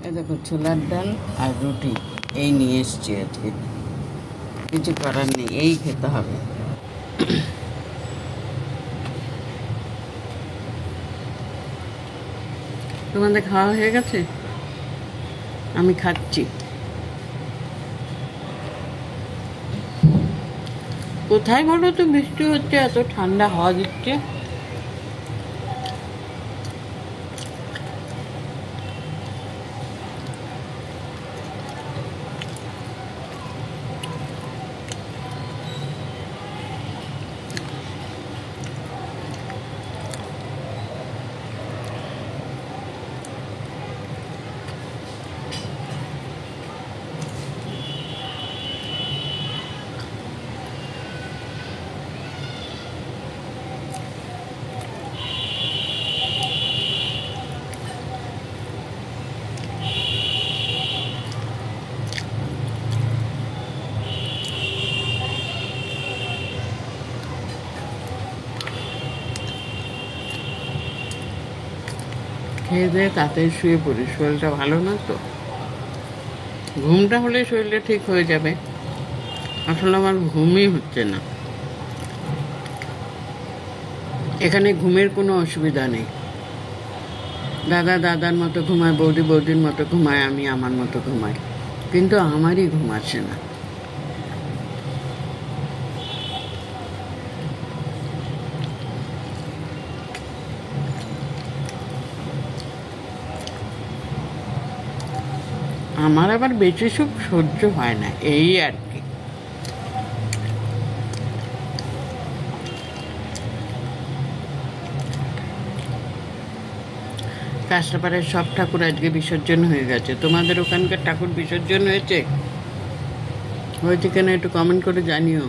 এ দেখো ছোলার ডাল আর রুটি এই নিয়ে এসছি আজকে। কিছু করার নেই, এই খেতে হবে। তোমাদের খাওয়া হয়ে গেছে? আমি খাচ্ছি। কোথায় বলো তো বৃষ্টি হচ্ছে, এত ঠান্ডা হাওয়া দিচ্ছে। খেয়ে দিয়ে তাড়াতাড়ি শুয়ে পড়ি, শরীরটা ভালো না তো। ঘুমটা হলে শরীরটা ঠিক হয়ে যাবে, আসলে আমার ঘুমই হচ্ছে না। এখানে ঘুমের কোনো অসুবিধা নেই। দাদা দাদার মতো ঘুমায়, বৌদি বৌদির মতো ঘুমায়, আমি আমার মতো ঘুমাই, কিন্তু আমারই ঘুম আসে না। আমার আবার বেশি সুখ সহ্য হয় না, এই আর কি। কাঁচরাপাড়ার সব ঠাকুর আজকে বিসর্জন হয়ে গেছে। তোমাদের ওখানকার ঠাকুর বিসর্জন হয়েছে? হয়েছে কেন একটু কমেন্ট করে জানিও।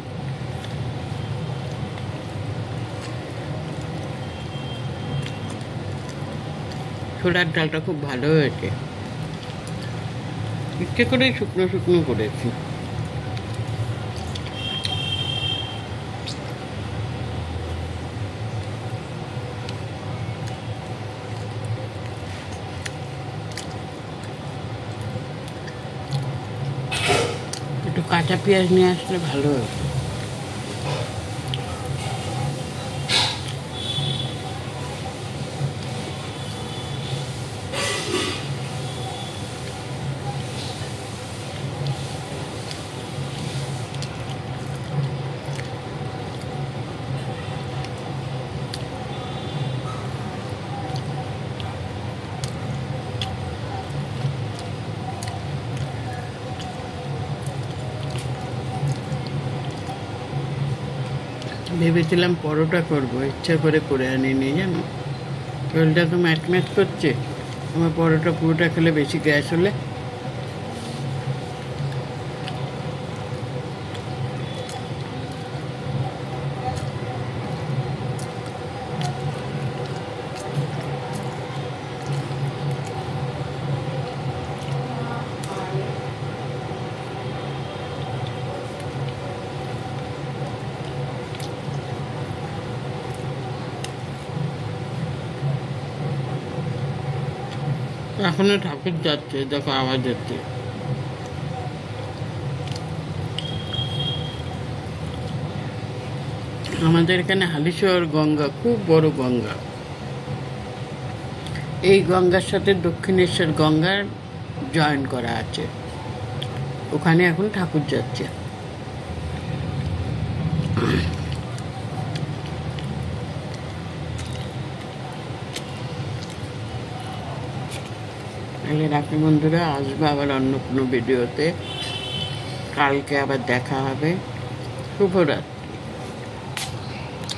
ছোলার ডালটা খুব ভালো হয়েছে, ইচ্ছে করে শুকনো শুকনো করেছি। একটু কাঁচা পেঁয়াজ নিয়ে আসলে ভালো হতো। ভেবেছিলাম পরোটা করবো, ইচ্ছা করে আনিনি, জানো। শরীরটা তো ম্যাচ ম্যাচ করছে। আমার পরোটা পুরোটা খেলে বেশি গ্যাস হলে। এখনো ঠাকুর যাচ্ছে, দেখো আওয়াজ হচ্ছে। আমাদের এখানে হালিশহর গঙ্গা খুব বড় গঙ্গা। এই গঙ্গার সাথে দক্ষিণেশ্বর গঙ্গার জয়েন করা আছে, ওখানে এখন ঠাকুর যাচ্ছে। তাহলে রাখি বন্ধুরা, আসবে আবার অন্য কোনো ভিডিওতে। কালকে আবার দেখা হবে। শুভরাত্রি।